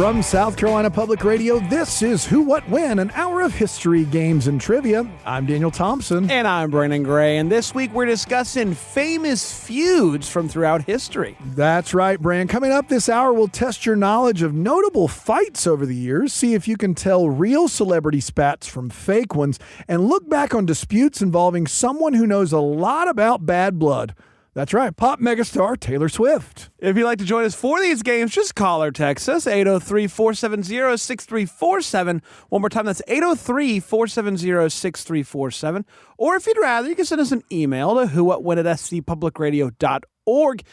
From South Carolina Public Radio, this is Who, What, When, an hour of history, games, and trivia. I'm Daniel Thompson. And I'm Brandon Gray, and this week we're discussing famous feuds from throughout history. That's right, Brand. Coming up this hour, we'll test your knowledge of notable fights over the years, see if you can tell real celebrity spats from fake ones, and look back on disputes involving someone who knows a lot about bad blood. That's right, pop megastar Taylor Swift. If you'd like to join us for these games, just call or text us, 803-470-6347. One more time, that's 803-470-6347. Or if you'd rather, you can send us an email to whowhatwhen@scpublicradio.org.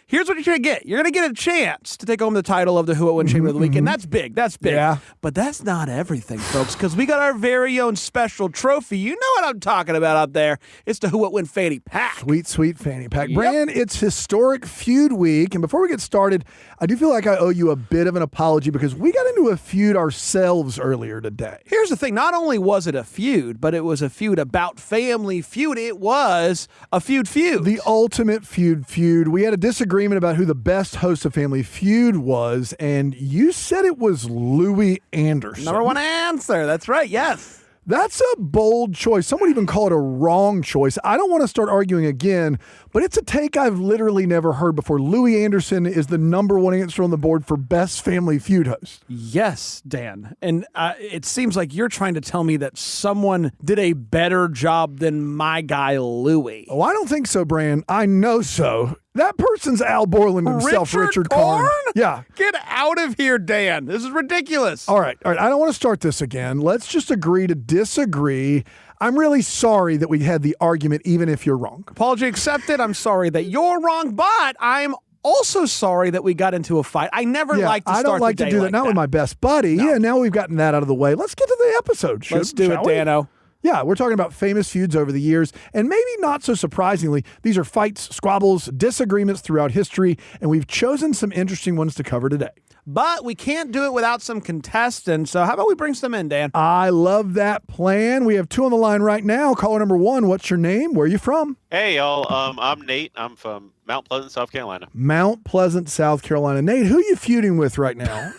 Here's what you're going to get. You're going to get a chance to take home the title of the Who What When Champion of the Week, and that's big. That's big. Yeah. But that's not everything, folks, because we got our very own special trophy. You know what I'm talking about out there. It's the Who What When Fanny Pack. Sweet, sweet fanny pack. Brand, it's historic feud week. And before we get started, I do feel like I owe you a bit of an apology because we got into a feud ourselves earlier today. Here's the thing. Not only was it a feud, but it was a feud about Family Feud. It was a feud. The ultimate feud. We had a disagreement about who the best host of Family Feud was, and you said it was Louis Anderson. Number one answer. That's right. Yes. That's a bold choice. Some would even call it a wrong choice. I don't want to start arguing again, but it's a take I've literally never heard before. Louis Anderson is the number one answer on the board for best Family Feud host. Yes, Dan. And it seems like you're trying to tell me that someone did a better job than my guy, Louis. Oh, I don't think so, Brand. I know so. That person's Al Borland himself, Richard Karn. Yeah. Get out of here, Dan. This is ridiculous. All right. I don't want to start this again. Let's just agree to disagree. I'm really sorry that we had the argument, even if you're wrong. Apology accepted. I'm sorry that you're wrong, but I'm also sorry that we got into a fight. I never like to start I don't like the to day do that. like Not that. with my best buddy. No. Yeah, now we've gotten that out of the way. Let's get to the episode. Let's do it, Dano. Yeah, we're talking about famous feuds over the years, and maybe not so surprisingly, these are fights, squabbles, disagreements throughout history, and we've chosen some interesting ones to cover today. But we can't do it without some contestants, so how about we bring some in, Dan? I love that plan. We have two on the line right now. Caller number one, what's your name? Where are you from? Hey, y'all. I'm Nate. I'm from Mount Pleasant, South Carolina. Mount Pleasant, South Carolina. Nate, who are you feuding with right now?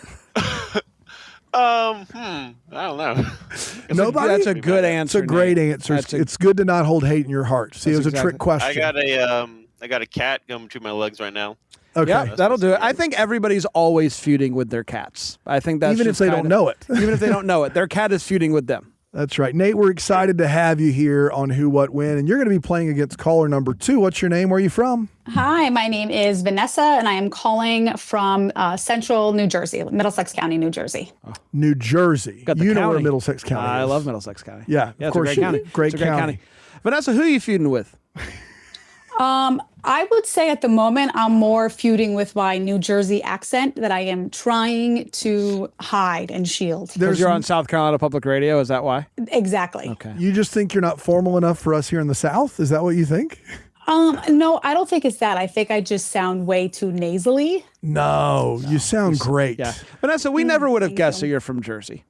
I don't know. Nobody? That's a good answer. It's a great Nate. answer. It's good to not hold hate in your heart. See, it was a trick I question. got a cat going between my legs right now. Okay. Yeah, that'll do it. I think everybody's always feuding with their cats. I think that's Even if they don't know it. Even if they don't know it, their cat is feuding with them. That's right. Nate, we're excited to have you here on Who, What, When, and you're going to be playing against caller number two. What's your name? Where are you from? Hi, my name is Vanessa, and I am calling from central New Jersey, Middlesex County, New Jersey. New Jersey. Got the You know county. where Middlesex County is. I love Middlesex County. Yeah, of course it's a great you county. do. Great It's a county. Vanessa, who are you feuding with? I would say at the moment I'm more feuding with my New Jersey accent that I am trying to hide and shield. Because you're on South Carolina Public Radio, is that why? Exactly. Okay. You just think you're not formal enough for us here in the South? Is that what you think? No, I don't think it's that. I think I just sound way too nasally. No, you sound great. Yeah. Vanessa, we never would have thank guessed you. that you're from Jersey.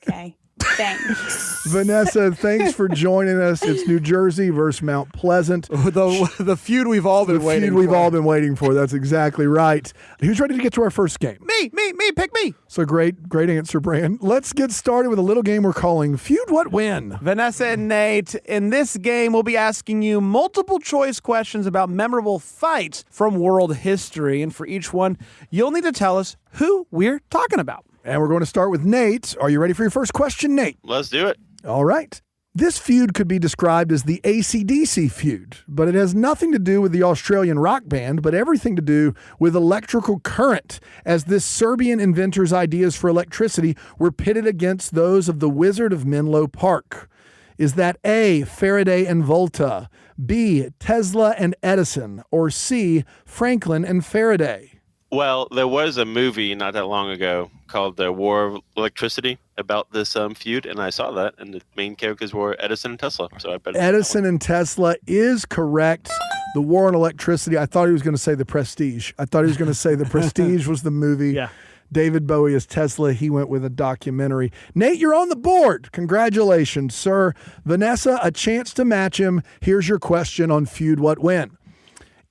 Okay. Thanks. Vanessa, thanks for joining us. It's New Jersey versus Mount Pleasant. the feud we've all been waiting for. We've all been waiting for. That's exactly right. Who's ready to get to our first game? Me, pick me. So great answer, Brand. Let's get started with a little game we're calling Feud What When. Vanessa and Nate, in this game, we'll be asking you multiple choice questions about memorable fights from world history. And for each one, you'll need to tell us who we're talking about. And we're going to start with Nate. Are you ready for your first question, Nate? Let's do it. All right. This feud could be described as the AC/DC feud, but it has nothing to do with the Australian rock band, but everything to do with electrical current, as this Serbian inventor's ideas for electricity were pitted against those of the Wizard of Menlo Park. Is that A, Faraday and Volta, B, Tesla and Edison, or C, Franklin and Faraday? Well, there was a movie not that long ago called The War of Electricity about this feud, and I saw that, and the main characters were Edison and Tesla. So I bet Edison and Tesla is correct. The War on Electricity. I thought he was going to say The Prestige. I thought he was going to say The Prestige was the movie. Yeah. David Bowie as Tesla. He went with a documentary. Nate, you're on the board. Congratulations, sir. Vanessa, a chance to match him. Here's your question on Feud What When.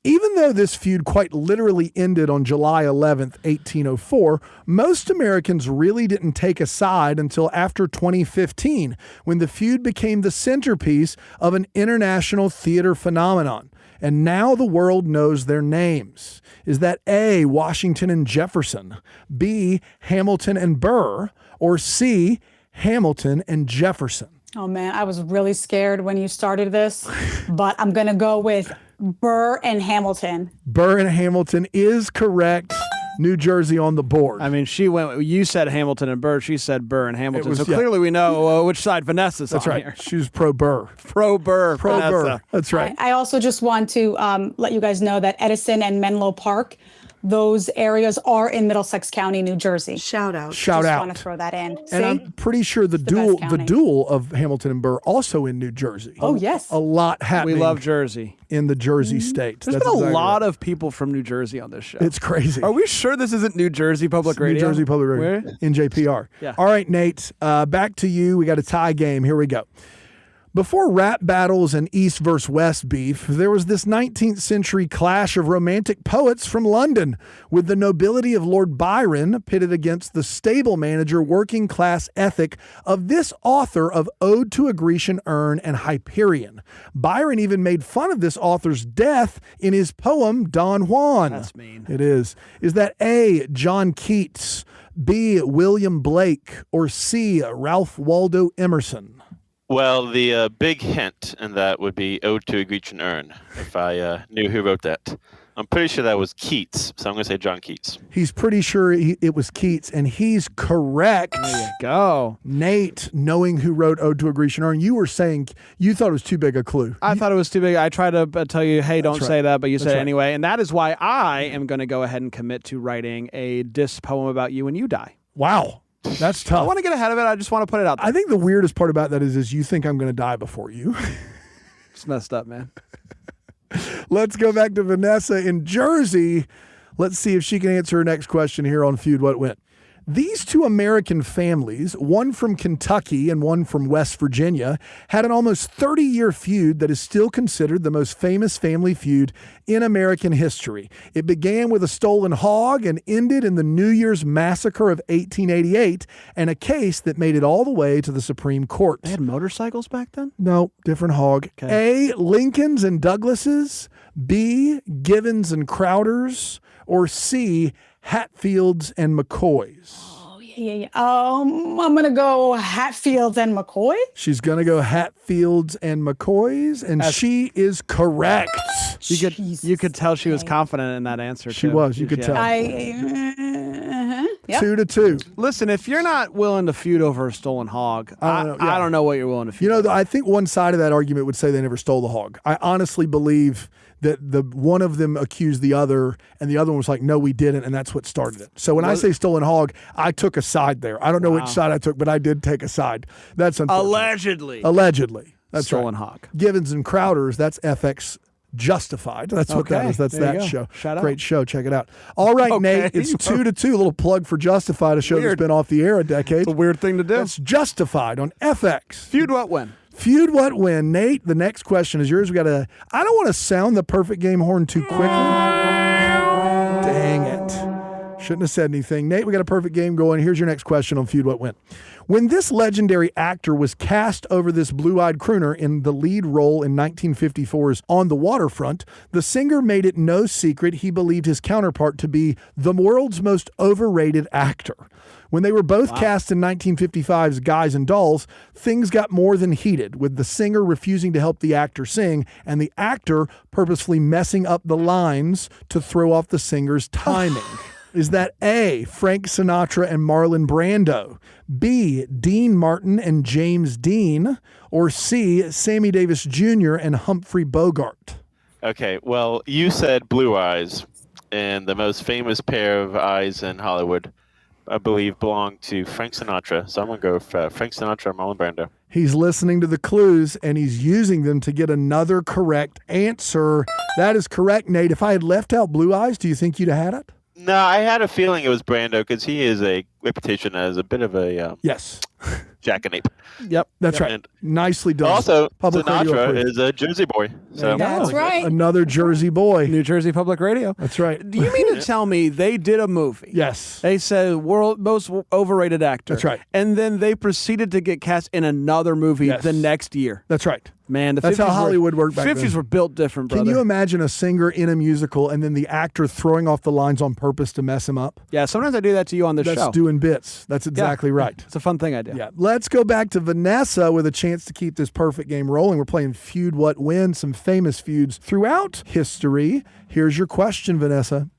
Even though this feud quite literally ended on July 11th, 1804, most Americans really didn't take a side until after 2015, when the feud became the centerpiece of an international theater phenomenon. And now the world knows their names. Is that A, Washington and Jefferson, B, Hamilton and Burr, or C, Hamilton and Jefferson? Oh man, I was really scared when you started this, but I'm going to go with Burr and Hamilton. Burr and Hamilton is correct. New Jersey on the board. I mean, you said Hamilton and Burr. She said Burr and Hamilton. Was, so clearly we know which side Vanessa's That's on right. here. She was pro Burr. Pro Burr. Pro Vanessa. Burr. That's right. I also just want to let you guys know that Edison and Menlo Park, those areas are in Middlesex County, New Jersey. Shout out. Shout Just out. want to throw that in. See? And I'm pretty sure the best county. duel of Hamilton and Burr also in New Jersey. Oh, yes. A lot happening We love Jersey. in the Jersey state. There's been a lot of people from New Jersey on this show. It's crazy. Are we sure this isn't New Jersey Public Radio? New Jersey Public Radio. Where? NJPR. Yeah. All right, Nate, back to you. We got a tie game. Here we go. Before rap battles and East versus West beef, there was this 19th century clash of romantic poets from London, with the nobility of Lord Byron pitted against the stable manager working class ethic of this author of Ode to a Grecian Urn and Hyperion. Byron even made fun of this author's death in his poem Don Juan. That's mean. It is. Is that A, John Keats, B, William Blake, or C, Ralph Waldo Emerson? Well, the big hint in that would be Ode to a Grecian Urn, if I knew who wrote that. I'm pretty sure that was Keats, so I'm going to say John Keats. He's pretty sure it was Keats, and he's correct. There you go. Nate, knowing who wrote Ode to a Grecian Urn, you were saying you thought it was too big a clue. I thought it was too big. I tried to tell you, hey, don't right. say that, but you said right. it anyway. And that is why I am going to go ahead and commit to writing a diss poem about you when you die. Wow. That's tough. I want to get ahead of it. I just want to put it out there. I think the weirdest part about that is you think I'm going to die before you. It's messed up, man. Let's go back to Vanessa in Jersey. Let's see if she can answer her next question here on Feud What Went. These two American families, one from Kentucky and one from West Virginia, had an almost 30-year feud that is still considered the most famous family feud in American history. It began with a stolen hog and ended in the New Year's Massacre of 1888 and a case that made it all the way to the Supreme Court. They had motorcycles back then? No, different hog. Okay. A, Lincolns and Douglases, B, Givens and Crowders, or C, Hatfields and McCoys. Oh, yeah. I'm going to go Hatfields and McCoy. She's going to go Hatfields and McCoys, and she is correct. You could tell she was confident in that answer, She too. was. You could tell. Yep. 2-2. Listen, if you're not willing to feud over a stolen hog, I don't know. what you're willing to feud You know, over. I think one side of that argument would say they never stole the hog. I honestly believe that the one of them accused the other, and the other one was like, no, we didn't, and that's what started it. So when I say stolen hog, I took a side there. I don't know which side I took, but I did take a side. That's unfortunate. Allegedly. That's stolen right. hog. Givens and Crowders, that's FX Justified. That's what that Okay, is. That's there you that go. show. Shout out. Great show. Check it out. All right, Okay. Nate. It's 2-2. A little plug for Justified, a show that's Weird. been off the air a decade. It's a weird thing to do. That's Justified on FX. Feud what when? Feud what win. Nate, the next question is yours. I don't want to sound the perfect game horn too quickly. Dang it. Shouldn't have said anything. Nate, we got a perfect game going. Here's your next question on Feud What Went. When this legendary actor was cast over this blue-eyed crooner in the lead role in 1954's On the Waterfront, the singer made it no secret he believed his counterpart to be the world's most overrated actor. When they were both cast in 1955's Guys and Dolls, things got more than heated, with the singer refusing to help the actor sing and the actor purposefully messing up the lines to throw off the singer's timing. Is that A, Frank Sinatra and Marlon Brando, B, Dean Martin and James Dean, or C, Sammy Davis Jr. and Humphrey Bogart? Okay, well, you said blue eyes, and the most famous pair of eyes in Hollywood, I believe, belong to Frank Sinatra. So I'm going to go with Frank Sinatra and Marlon Brando. He's listening to the clues, and he's using them to get another correct answer. That is correct, Nate. If I had left out blue eyes, do you think you'd have had it? No, I had a feeling it was Brando because he is a reputation as a bit of a Yes. Jackanape. Yep. That's right. And Nicely done. also, Public radio Sinatra approved. is a Jersey boy. So That's right. Another Jersey boy. New Jersey Public Radio. That's right. Do you mean to tell me they did a movie? Yes. They said world most overrated actor. That's right. And then they proceeded to get cast in another movie Yes. the next year. That's right. Man, the That's 50s how Hollywood worked back 50s then. were built different, brother. Can you imagine a singer in a musical and then the actor throwing off the lines on purpose to mess him up? Yeah, sometimes I do that to you on the That's show. doing bits. That's exactly right. It's a fun thing I do. Yeah. Let's go back to Vanessa with a chance to keep this perfect game rolling. We're playing Feud What Win, some famous feuds throughout history. Here's your question, Vanessa.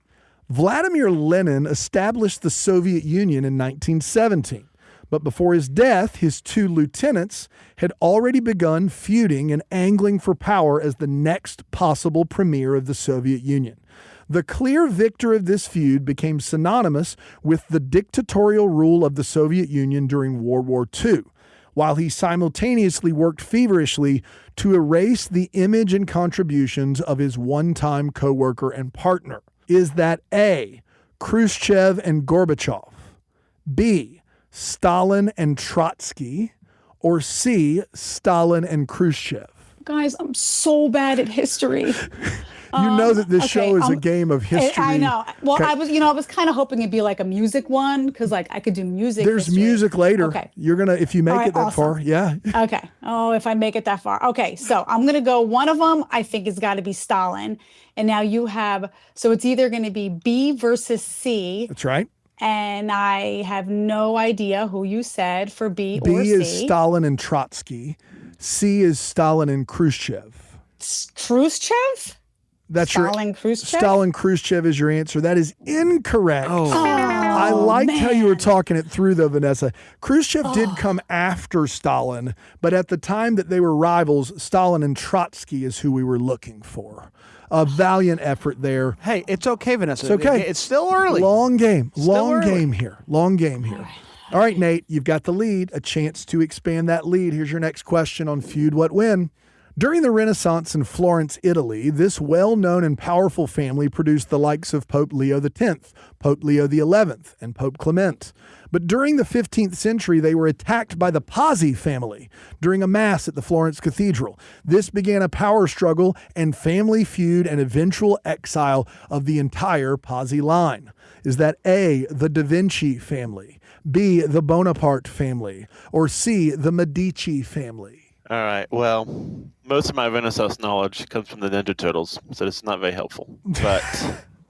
Vladimir Lenin established the Soviet Union in 1917. But before his death, his two lieutenants had already begun feuding and angling for power as the next possible premier of the Soviet Union. The clear victor of this feud became synonymous with the dictatorial rule of the Soviet Union during World War II, while he simultaneously worked feverishly to erase the image and contributions of his one-time co-worker and partner. Is that A, Khrushchev and Gorbachev, B, Stalin and Trotsky, or C, Stalin and Khrushchev? Guys, I'm so bad at history. You know that this okay, show is a game of history. I know. Well, Okay. I was kind of hoping it'd be like a music one because, like, I could do music. There's history. music later. Okay. You're gonna if you make All right, it that awesome. far. Yeah. Okay. Oh, if I make it that far. Okay. So I'm going to go. One of them, I think, has got to be Stalin. And now you have, so it's either going to be B versus C. That's right. And I have no idea who you said for B, B or C. is Stalin and Trotsky. C is Stalin and Khrushchev. Khrushchev? That's Stalin, your Khrushchev? Stalin Khrushchev is your answer. That is incorrect. I liked how you were man. talking it through though, Vanessa. Khrushchev did come after Stalin, but at the time that they were rivals, Stalin and Trotsky is who we were looking for. A valiant effort there. Hey, it's okay, Vanessa. It's okay. It's still early. Long game. Long early. game here. Long game here. All right, Nate, you've got the lead. A chance to expand that lead. Here's your next question on Feud What Win. During the Renaissance in Florence, Italy, this well-known and powerful family produced the likes of Pope Leo X, Pope Leo XI, and Pope Clement. But during the 15th century, they were attacked by the Pazzi family during a mass at the Florence Cathedral. This began a power struggle and family feud and eventual exile of the entire Pazzi line. Is that A, the Da Vinci family, B, the Bonaparte family, or C, the Medici family? All right. Well, most of my Renaissance knowledge comes from the Ninja Turtles, so this is not very helpful. But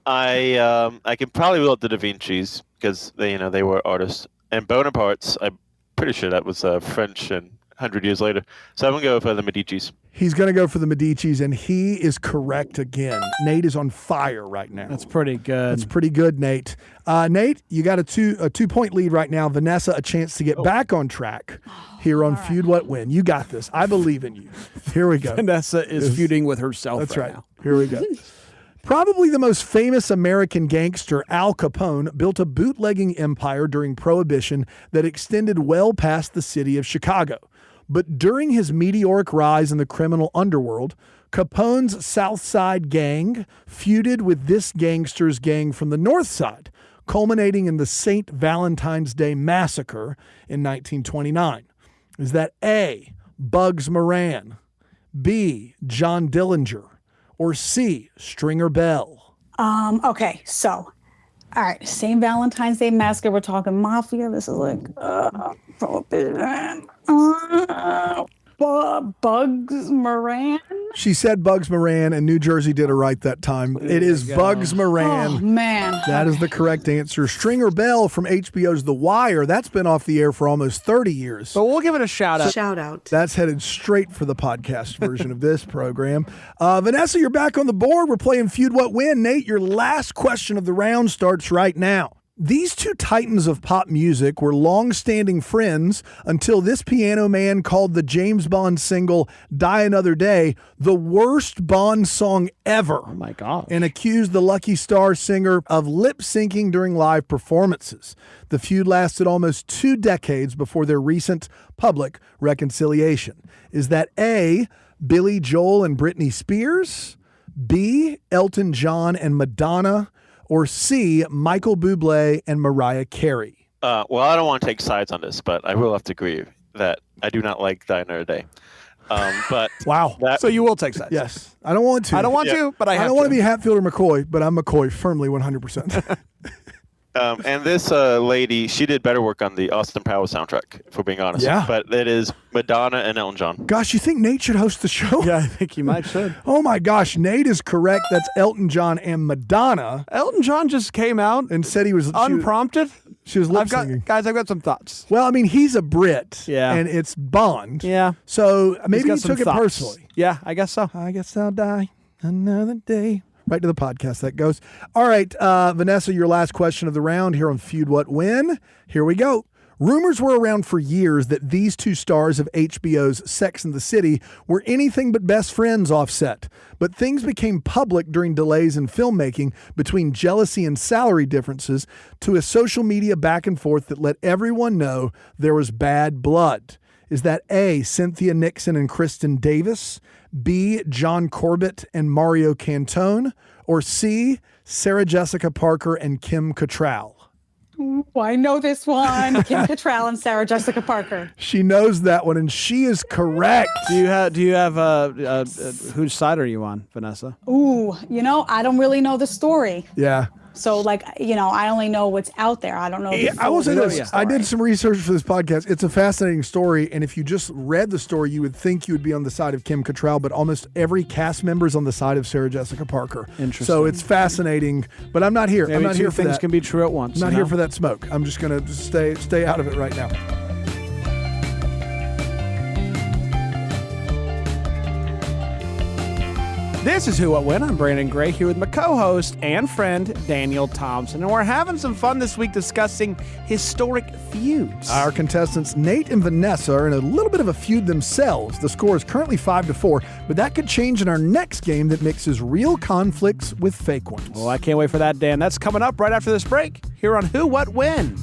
I can probably rule out the Da Vinci's because they were artists, and Bonaparte's. I'm pretty sure that was French and 100 years later. So I'm gonna go for the Medici's. He's going to go for the Medici's, and he is correct again. Nate is on fire right now. That's pretty good. That's pretty good, Nate. Nate, you got a 2-point lead right now. Vanessa, a chance to get back on track here on Feud What Win. You got this. I believe in you. Here we go. Vanessa is feuding with herself. That's right. now. Here we go. Probably the most famous American gangster, Al Capone, built a bootlegging empire during Prohibition that extended well past the city of Chicago. But during his meteoric rise in the criminal underworld, Capone's South Side gang feuded with this gangster's gang from the North Side, culminating in the St. Valentine's Day Massacre in 1929. Is that A, Bugs Moran, B, John Dillinger, or C, Stringer Bell? Okay, so, all right, St. Valentine's Day Massacre. We're talking mafia. This is like Prohibition. Bugs Moran. She said Bugs Moran, and New Jersey did it right that time. It is Bugs Moran. Oh man, That is the correct answer. Stringer Bell from HBO's The Wire. That's been off the air for almost 30 years. But we'll give it a shout out. Shout out. That's headed straight for the podcast version of this program. Vanessa, you're back on the board. We're playing Feud What Win. Nate, your last question of the round starts right now. These two titans of pop music were long-standing friends until this piano man called the James Bond single Die Another Day the worst Bond song ever. Oh my God. And accused the Lucky Star singer of lip-syncing during live performances. The feud lasted almost 2 decades before their recent public reconciliation. Is that A, Billy Joel and Britney Spears, B, Elton John and Madonna, or C, Michael Bublé and Mariah Carey? Well, I don't want to take sides on this, but I will have to agree that I do not like Die Another Day. But Wow. that, So you will take sides. Yes. I don't want to. I don't want to, but I have I don't want to. to be Hatfield or McCoy, but I'm McCoy firmly 100%. and this lady, she did better work on the Austin Powers soundtrack, if we're being honest. Yeah. But it is Madonna and Elton John. Gosh, you think Nate should host the show? Yeah, I think you might should. Oh my gosh, Nate is correct. That's Elton John and Madonna. Elton John just came out And said he was unprompted. She was lip singing. I've got some thoughts. Well, I mean, he's a Brit. Yeah. And it's Bond. Yeah. So He's maybe got he some took it thoughts. personally. Yeah, I guess so. I guess I'll die another day. Right to the podcast that goes. All right, Vanessa, your last question of the round here on Feud What Win. Here we go. Rumors were around for years that these two stars of HBO's Sex and the City were anything but best friends offset. But things became public during delays in filmmaking between jealousy and salary differences to a social media back and forth that let everyone know there was bad blood. Is that A, Cynthia Nixon and Kristen Davis, B, John Corbett and Mario Cantone, or C, Sarah Jessica Parker and Kim Cattrall? Ooh, I know this one. Kim Cattrall and Sarah Jessica Parker. She knows that one, and she is correct. Do you have whose side are you on, Vanessa? Ooh, I don't really know the story. Yeah. So, I only know what's out there. I don't know. Yeah, I will say this. Yeah. I did some research for this podcast. It's a fascinating story, and if you just read the story, you would think you would be on the side of Kim Cattrall, but almost every cast member is on the side of Sarah Jessica Parker. Interesting. So it's fascinating, but I'm not here. Maybe I'm not two here for things that. can be true at once. I'm not here for that smoke. I'm just going to stay out of it right now. This is Who What When. I'm Brandon Gray here with my co-host and friend Daniel Thompson, and we're having some fun this week discussing historic feuds. Our contestants Nate and Vanessa are in a little bit of a feud themselves. The score is currently 5-4, but that could change in our next game that mixes real conflicts with fake ones. Well, I can't wait for that, Dan. That's coming up right after this break here on Who What When.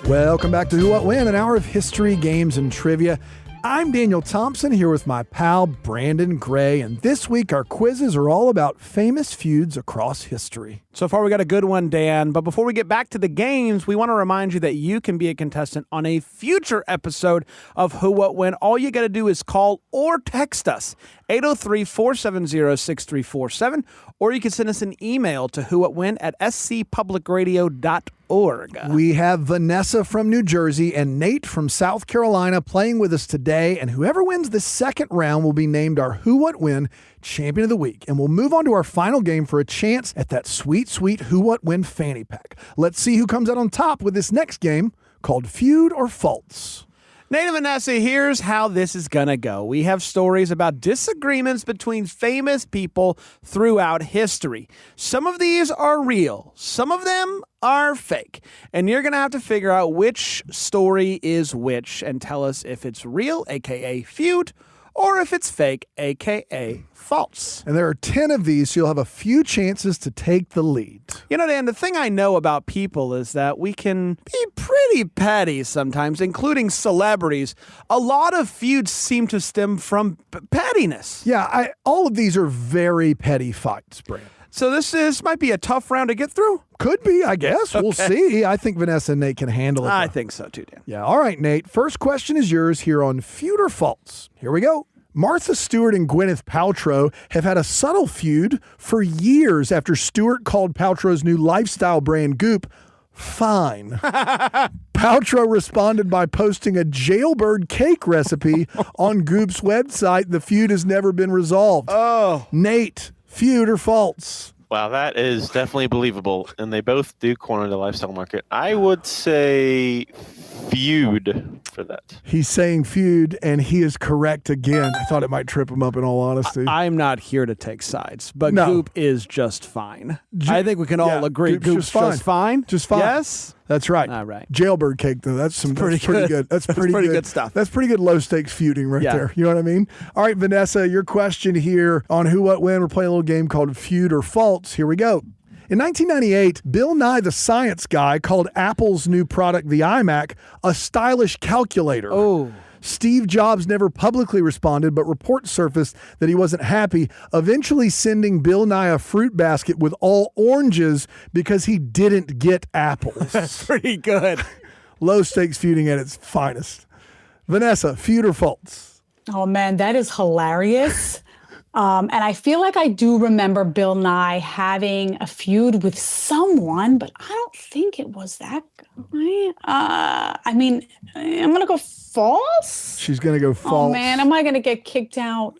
Welcome back to Who What When, an hour of history, games, and trivia. I'm Daniel Thompson here with my pal Brandon Gray, and this week our quizzes are all about famous feuds across history. So far, we got a good one, Dan. But before we get back to the games, we want to remind you that you can be a contestant on a future episode of Who What When. All you got to do is call or text us, 803-470-6347, or you can send us an email to whowhatwhen@scpublicradio.org. We have Vanessa from New Jersey and Nate from South Carolina playing with us today, and whoever wins the second round will be named our Who What When Champion of the Week. And we'll move on to our final game for a chance at that sweet, sweet Who What When fanny pack. Let's see who comes out on top with this next game called Feud or False. Nate and Vanessa, here's how this is going to go. We have stories about disagreements between famous people throughout history. Some of these are real. Some of them are fake. And you're going to have to figure out which story is which and tell us if it's real, a.k.a. feud, or if it's fake, a.k.a. false. And there are 10 of these, so you'll have a few chances to take the lead. You know, Dan, the thing I know about people is that we can be pretty petty sometimes, including celebrities. A lot of feuds seem to stem from pettiness. Yeah, all of these are very petty fights, Brand. So this might be a tough round to get through. Could be, I guess. We'll see. I think Vanessa and Nate can handle it. I though. think so too, Dan. Yeah. All right, Nate. First question is yours here on Feud or False. Here we go. Martha Stewart and Gwyneth Paltrow have had a subtle feud for years after Stewart called Paltrow's new lifestyle brand Goop fine. Paltrow responded by posting a jailbird cake recipe on Goop's website. The feud has never been resolved. Oh. Nate, feud or false? Wow, that is definitely believable, and they both do corner the lifestyle market. I would say feud for that. He's saying feud, and he is correct again. I thought it might trip him up in all honesty. I'm not here to take sides, but No. Goop is just fine. I think we can all agree Goop's Goop's just fine. Just fine. Yes? That's right. All right. Jailbird cake, though. That's pretty good. That's pretty good stuff. That's pretty good low stakes feuding right Yeah. there. You know what I mean? All right, Vanessa, your question here on Who What When. We're playing a little game called Feud or False. Here we go. In 1998, Bill Nye the Science Guy called Apple's new product, the iMac, a stylish calculator. Oh. Steve Jobs never publicly responded, but reports surfaced that he wasn't happy, eventually sending Bill Nye a fruit basket with all oranges because he didn't get apples. That's pretty good. Low stakes feuding at its finest. Vanessa, feud or false? Oh man, that is hilarious. And I feel like I do remember Bill Nye having a feud with someone, but I don't think it was that guy. I mean, I'm going to go false. She's going to go false. Oh man, am I going to get kicked out?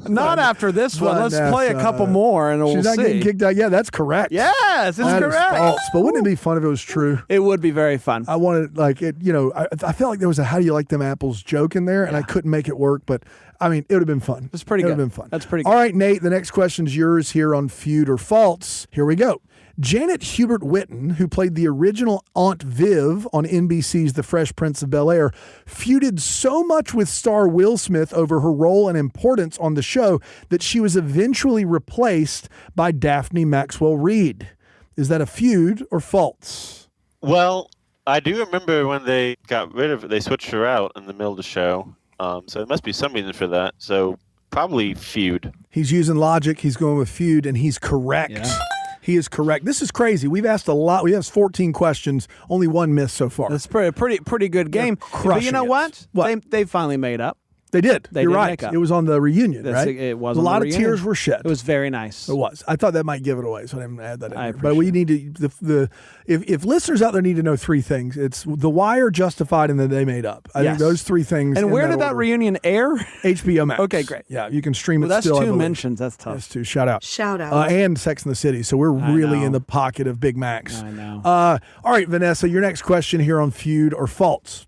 Not after this one. Let's play a couple more and we'll see. She's not getting kicked out. Yeah, that's correct. Yes, it's That is correct. false. But wouldn't it be fun if it was true? It would be very fun. I wanted, like, it. I felt like there was a "How do you like them apples" joke in there, and I couldn't make it work. But I mean, it would have been fun. It's pretty It good. would have been fun. That's pretty good. All right, Nate. The next question's yours here on feud or false. Here we go. Janet Hubert Whitten, who played the original Aunt Viv on NBC's The Fresh Prince of Bel-Air, feuded so much with star Will Smith over her role and importance on the show that she was eventually replaced by Daphne Maxwell Reid. Is that a feud or false? Well, I do remember when they got rid of it, they switched her out in the middle of the show. So there must be some reason for that. So probably feud. He's using logic. He's going with feud, and he's correct. Yeah. He is correct. This is crazy. We've asked a lot. We have 14 questions, only one miss so far. That's pretty good game. But crushing you know it. what? They finally made up. They did. They You're did right. make up. It was on the reunion, That's- right? it was A on the lot of reunion. tears were shed. It was very nice. It was. I thought that might give it away, so I didn't add that in I there. But we need to if listeners out there need to know three things, it's The Wire, Justified, and then They Made Up. I think Yes. those three things. And in where did that order. reunion air? HBO Max. Okay, great. Yeah, you can stream it. Well, that's still, I two believe. mentions. That's tough. That's two. Shout out. Shout out. And Sex and the City. So we're really know. in the pocket of Big Macs. I know. All right, Vanessa, your next question here on feud or false.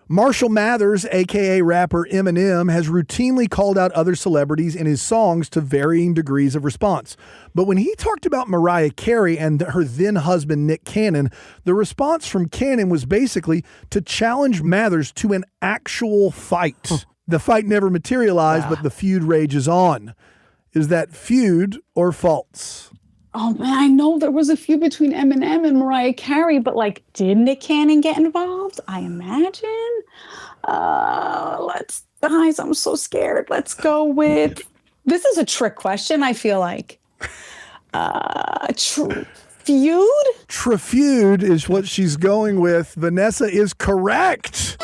Marshall Mathers, a.k.a. rapper Eminem, has routinely called out other celebrities in his songs to varying degrees of response. But when he talked about Mariah Carey and her then husband Nick Cannon, the response from Cannon was basically to challenge Mathers to an actual fight. The fight never materialized, but the feud rages on. Is that feud or false? Oh man, I know there was a feud between Eminem and Mariah Carey, but like, did Nick Cannon get involved? I imagine. Guys, I'm so scared. Let's go with. This is a trick question. I feel like. Feud. Trifeud is what she's going with. Vanessa is correct.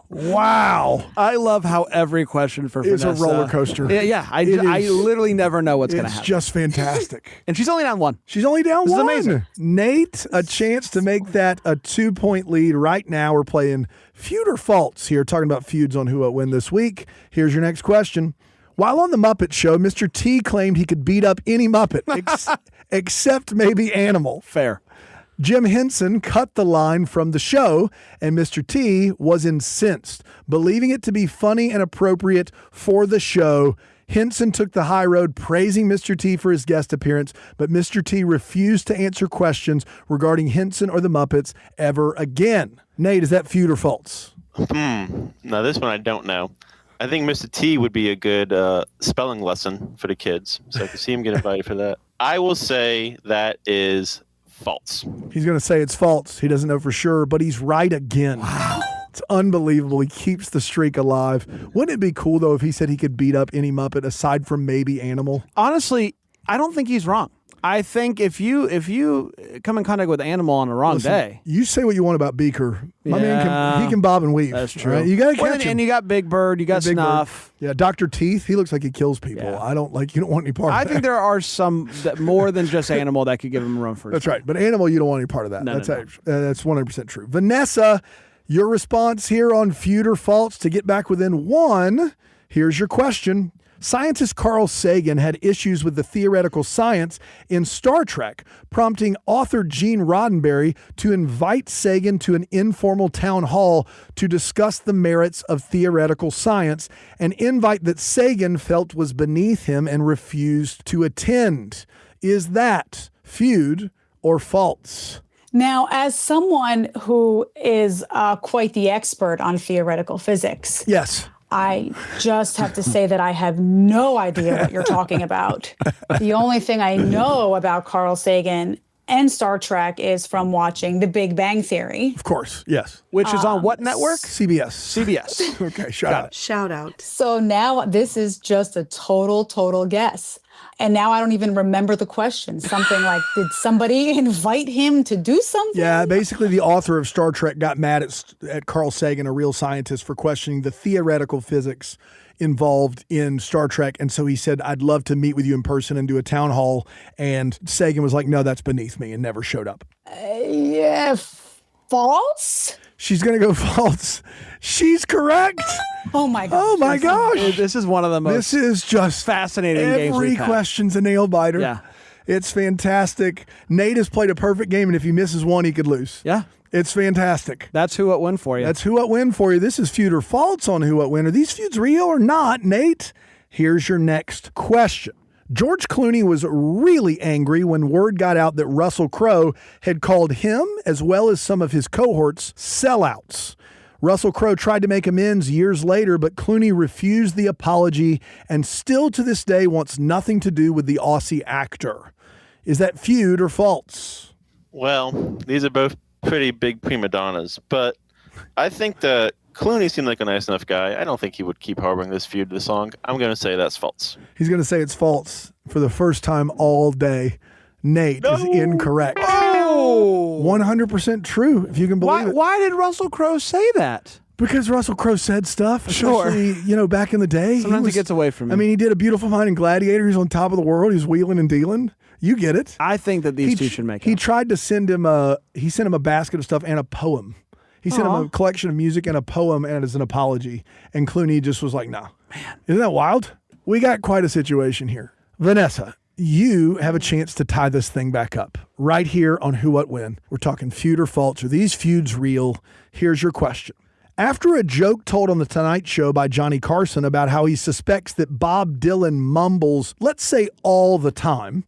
Wow. I love how every question for It's a Vanessa. roller coaster. Yeah. I It is- literally never know what's going to It's happen. just fantastic. And she's only down one. She's only down This is one. amazing. Nate, a chance to make that a 2-point lead. Right now, we're playing feud or false here, talking about feuds on Who What When this week. Here's your next question. While on the Muppet Show, Mr. T claimed he could beat up any Muppet, except maybe Animal. Fair. Jim Henson cut the line from the show, and Mr. T was incensed. Believing it to be funny and appropriate for the show, Henson took the high road, praising Mr. T for his guest appearance, but Mr. T refused to answer questions regarding Henson or the Muppets ever again. Nate, is that feud or false? Now, this one I don't know. I think Mr. T would be a good spelling lesson for the kids, so I can see him get invited for that. I will say that is false. He's going to say it's false. He doesn't know for sure, but he's right again. Wow. It's unbelievable. He keeps the streak alive. Wouldn't it be cool, though, if he said he could beat up any Muppet aside from maybe Animal? Honestly, I don't think he's wrong. I think if you come in contact with Animal on the wrong day. You say what you want about Beaker. My man Yeah. he can bob and weave. That's true. Right? You got to Well, catch him. and you got Big Bird, you got Big Bird. Snuff. Yeah, Dr. Teeth, he looks like he kills people. Yeah. I don't you don't want any part of I that. think there are some that more than just Animal that could give him room for. That's right. But Animal, you don't want any part of that. No, that's no. That's 100% true. Vanessa, your response here on feud or false to get back within one. Here's your question. Scientist Carl Sagan had issues with the theoretical science in Star Trek, prompting author Gene Roddenberry to invite Sagan to an informal town hall to discuss the merits of theoretical science, an invite that Sagan felt was beneath him and refused to attend. Is that feud or false? Now, as someone who is quite the expert on theoretical physics, Yes. I just have to say that I have no idea what you're talking about. The only thing I know about Carl Sagan and Star Trek is from watching The Big Bang Theory. Of course, yes. Which is on what network? CBS. CBS. Okay, shout out. Shout out. So now this is just a total guess. And now I don't even remember the question. Something like, did somebody invite him to do something? Yeah, basically the author of Star Trek got mad at Carl Sagan, a real scientist, for questioning the theoretical physics involved in Star Trek. And so he said, I'd love to meet with you in person and do a town hall. And Sagan was like, no, that's beneath me, and never showed up. Yeah, false? She's going to go false. She's correct. Oh my gosh. Oh my gosh. This is one of the most This is just fascinating games every we've had. question's a nail biter. Yeah. It's fantastic. Nate has played a perfect game, and if he misses one, he could lose. Yeah. It's fantastic. That's who it win for you. That's Who What Win for you. This is feud or false on Who What Win. Are these feuds real or not, Nate? Here's your next question. George Clooney was really angry when word got out that Russell Crowe had called him, as well as some of his cohorts, sellouts. Russell Crowe tried to make amends years later, but Clooney refused the apology and still to this day wants nothing to do with the Aussie actor. Is that feud or false? Well, these are both pretty big prima donnas, but I think that Clooney seemed like a nice enough guy. I don't think he would keep harboring this feud this long. I'm going to say that's false. He's going to say it's false for the first time all day. Nate is incorrect. Oh! 100% true, if you can believe it. Why did Russell Crowe say that? Because Russell Crowe said stuff, Sure. especially, back in the day. Sometimes he gets away from me. I mean, he did A Beautiful Mind and Gladiator. He was on top of the world. He was wheeling and dealing. You get it. I think that these two should make He up. tried to send him he sent him a basket of stuff and a poem. He sent him a collection of music and a poem and as an apology. And Clooney just was like, nah. Man. Isn't that wild? We got quite a situation here. Vanessa, you have a chance to tie this thing back up right here on Who What Win. We're talking feud or false. Are these feuds real? Here's your question. After a joke told on The Tonight Show by Johnny Carson about how he suspects that Bob Dylan mumbles, let's say all the time,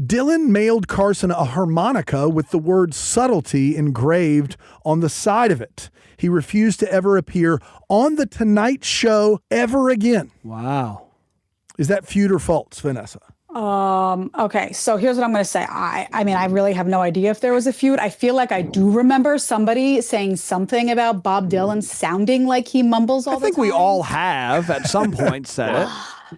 Dylan mailed Carson a harmonica with the word subtlety engraved on the side of it. He refused to ever appear on The Tonight Show ever again. Wow. Is that feud or false, Vanessa? Okay, so here's what I'm going to say. I mean, I really have no idea if there was a feud. I feel like I do remember somebody saying something about Bob Dylan sounding like he mumbles all the time. I think we all have at some point said it.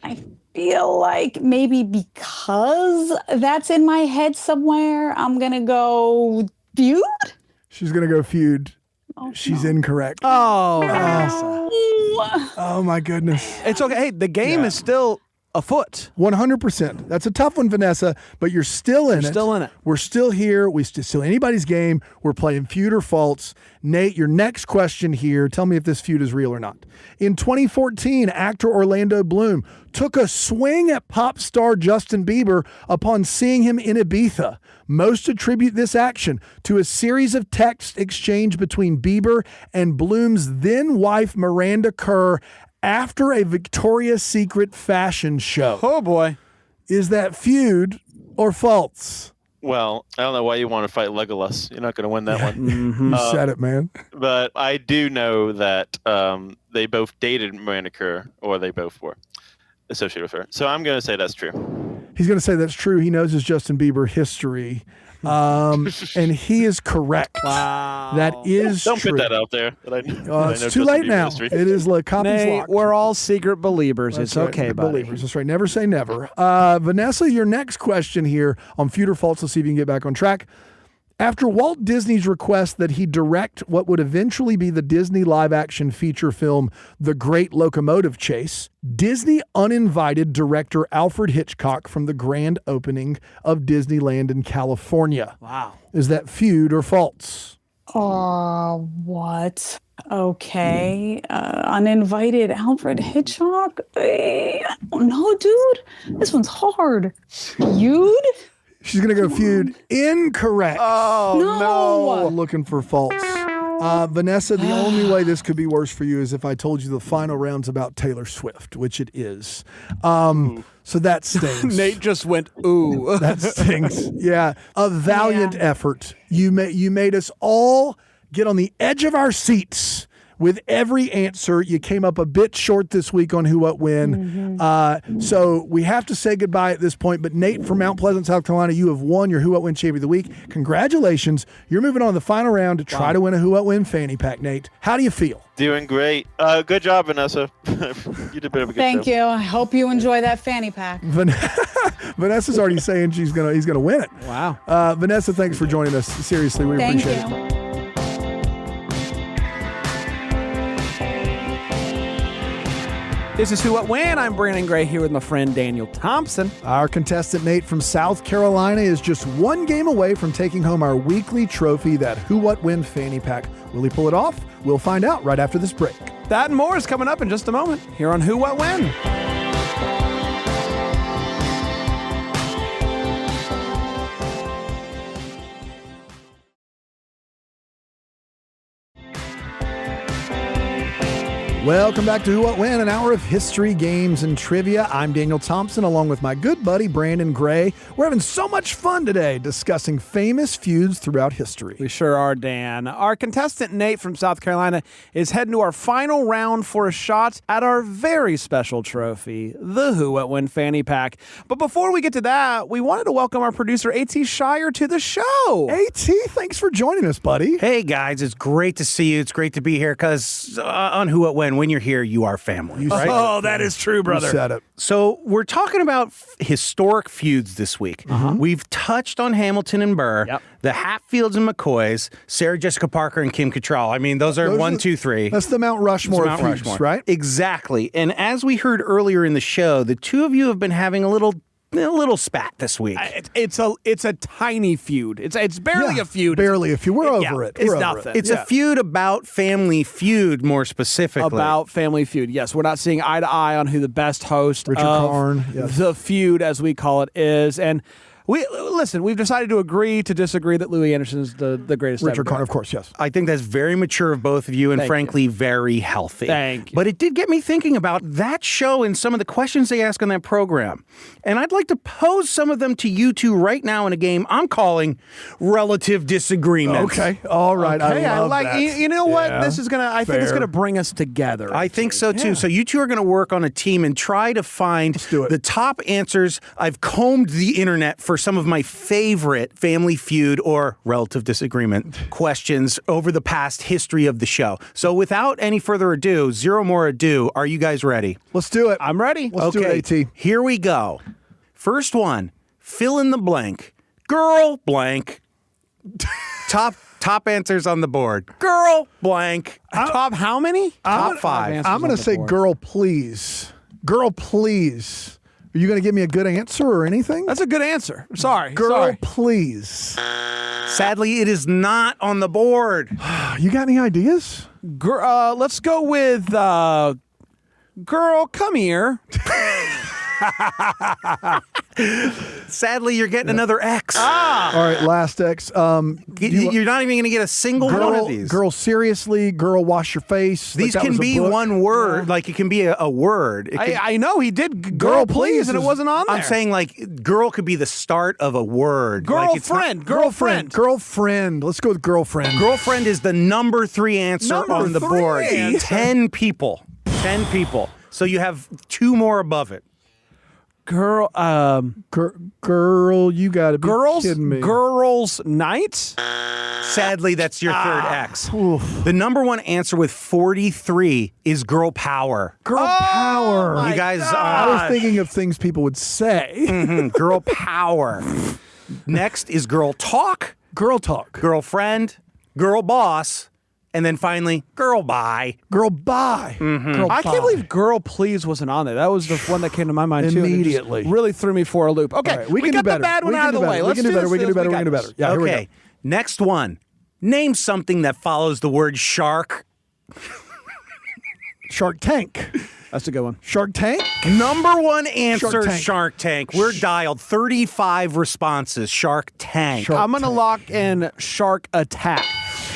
I feel like maybe because that's in my head somewhere, I'm going to go feud. She's going to go feud. She's incorrect. Oh, Oh, my goodness. it's okay. Hey, the game is still afoot. 100%. That's a tough one, Vanessa, but you're still in it. Still in it. We're still here. We still anybody's game. We're playing feud or false. Nate, your next question here. Tell me if this feud is real or not. In 2014, actor Orlando Bloom took a swing at pop star Justin Bieber upon seeing him in Ibiza. Most attribute this action to a series of texts exchanged between Bieber and Bloom's then wife Miranda Kerr after a Victoria's Secret fashion show. Oh, boy. Is that feud or false? Well, I don't know why you want to fight Legolas. You're not going to win that one. You said it, man. But I do know that they both dated Miranda Kerr, or they both were associated with her. So I'm going to say that's true. He's going to say that's true. He knows his Justin Bieber history. And he is correct. Wow. That is Don't true. put that out there. That I know It's too Justin late Bieber now. history. It is like copies Nate, locked. we're all secret believers. That's It's right. okay, buddy. Believers. That's right. Never say never. Vanessa, your next question here on feud or false. Let's see if you can get back on track. After Walt Disney's request that he direct what would eventually be the Disney live-action feature film, The Great Locomotive Chase, Disney uninvited director Alfred Hitchcock from the grand opening of Disneyland in California. Wow. Is that feud or false? What? Okay. Uninvited Alfred Hitchcock? I don't know, dude. This one's hard. Feud? She's going to go feud. Incorrect. Oh, No. Looking for false. Vanessa, the only way this could be worse for you is if I told you the final round's about Taylor Swift, which it is. So that stings. Nate just went, ooh. That stings. Yeah. A valiant effort. You made us all get on the edge of our seats with every answer. You came up a bit short this week on Who What When. So we have to say goodbye at this point. But Nate from Mount Pleasant, South Carolina, you have won your Who What When Champion of the Week. Congratulations. You're moving on to the final round to try to win a Who What When fanny pack, Nate. How do you feel? Doing great. Good job, Vanessa. You did a bit of a good Thank job. you. I hope you enjoy that fanny pack. Vanessa's already saying he's gonna win it. Wow. Vanessa, thanks for joining us. Seriously, we Thank appreciate you. it. This is Who What When. I'm Brandon Gray here with my friend Daniel Thompson. Our contestant Nate from South Carolina is just one game away from taking home our weekly trophy, that Who What When fanny pack. Will he pull it off? We'll find out right after this break. That and more is coming up in just a moment here on Who What When. Welcome back to Who What When, an hour of history, games, and trivia. I'm Daniel Thompson, along with my good buddy Brandon Gray. We're having so much fun today discussing famous feuds throughout history. We sure are, Dan. Our contestant Nate from South Carolina is heading to our final round for a shot at our very special trophy, the Who What When fanny pack. But before we get to that, we wanted to welcome our producer A.T. Shire to the show. A.T., thanks for joining us, buddy. Hey guys, it's great to see you. It's great to be here because on Who What When you're here, you are family. Right? Oh, that is true, brother. You said it. So we're talking about historic feuds this week. We've touched on Hamilton and Burr, Yep. the Hatfields and McCoys, Sarah Jessica Parker and Kim Cattrall. I mean, those are Those 1, are- 2, 3. That's the Mount Rushmore Mount of feuds, Rushmore, right? Exactly. And as we heard earlier in the show, the two of you have been having a little spat this week. It's a tiny feud. It's barely Yeah, a feud. Barely a feud. We're over Yeah, it. it's We're over nothing. it. It's a feud about Family Feud, more specifically. About Family Feud. Yes, we're not seeing eye to eye on who the best host Richard of Karn, yes. the feud, as we call it, is. And we've decided to agree to disagree that Louis Anderson is the greatest. ever Richard to Karn, do of course, yes. I think that's very mature of both of you and Thank frankly very healthy. Thank you. But it did get me thinking about that show and some of the questions they ask on that program. And I'd like to pose some of them to you two right now in a game I'm calling Relative Disagreements. Okay. All right. Hey, I love like that. you know what? Yeah, This is gonna. I think it's fair. gonna bring us together. I think so too. So you two are going to work on a team and try to find do it. the top answers. I've combed the internet for some of my favorite Family Feud or Relative Disagreement questions over the past history of the show. So without any further ado, zero more ado, are you guys ready? Let's do it. I'm ready. Let's do it, AT. Here we go. First one, fill in the blank. Girl blank. Top answers on the board. Girl blank. Top how many? Top 5. answers I'm going on to the say board. girl, please. Girl, please. Are you going to give me a good answer or anything? That's a good answer. Sorry. Girl, Sorry. please. Sadly, it is not on the board. You got any ideas? Let's go with girl. Come here. Sadly, you're getting another X. All right, last X. You're not even going to get a single one of these. Girl, seriously. Girl, wash your face. These Like that can was a be book. one word. Like it can be a word. It could- I know he did. Girl, please, and it is- wasn't on there. I'm saying like girl could be the start of a word. Like, it's not- Girlfriend. Girlfriend. Let's go with girlfriend. Girlfriend is the number 3 answer Number on the 3 board. answer. 10 people. 10 people. So you have 2 more above it. Girl. Girl, you got to be Girls. kidding me. Girls' night. Sadly, that's your third X. The number 1 answer with 43 is girl power. Girl power. my You guys, I was thinking of things people would say. girl power. Next is girl talk, Girl talk. girlfriend, girl boss, and then finally girl bye. Girl bye. Girl I can't bye. believe "Girl Please" wasn't on there. That was the one that came to my mind too. and it just Immediately. really threw me for a loop. Okay, All right, we can do got better. the bad one We out can of the do way. better. Let's We can do better. We can do better. We got can do this. better. Yeah, here we Okay, go. next one. Name something that follows the word shark. Shark Tank. That's a good one. Shark Tank. Number 1 answer, Tank. Shark Tank. We're dialed 35 responses. Shark Tank. Shark I'm gonna Tank. lock in Shark Attack.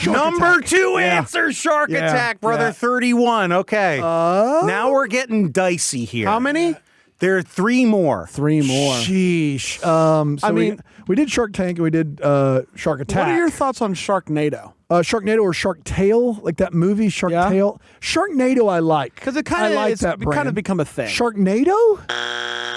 Number Attack. 2 Yeah. answer, Shark Yeah, Attack, brother. yeah. 31. Okay. Now we're getting dicey here. How many? There are 3 more. 3 more. Sheesh. So I mean- we did Shark Tank and we did Shark Attack. What are your thoughts on Sharknado? Sharknado or Shark Tale, like that movie Shark Yeah. Tale. Sharknado I like. Because it I kind like of that kind brand. of become a thing. Sharknado?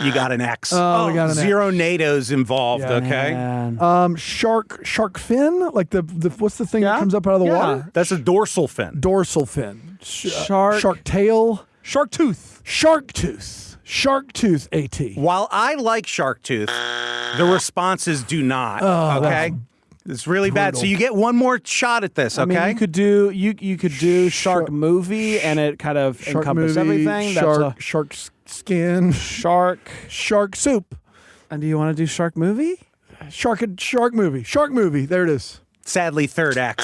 You got an X. Oh, we got an 0 NATOs involved, Yeah. okay? Man. Shark fin, like the what's the thing Yeah. that comes up out of the Yeah. water? That's a dorsal fin. Dorsal fin. Shark tail. Shark tooth. Shark tooth. Shark tooth. At. While I like Shark Tooth, the responses do not, okay? It's really bad. So you get one more shot at this, okay? I mean, you could do Shark movie, and it kind of Shark encompass movie, everything. Shark skin. Shark. Shark soup. And do you want to do Shark movie? Shark movie. Shark movie. There it is. Sadly, third X.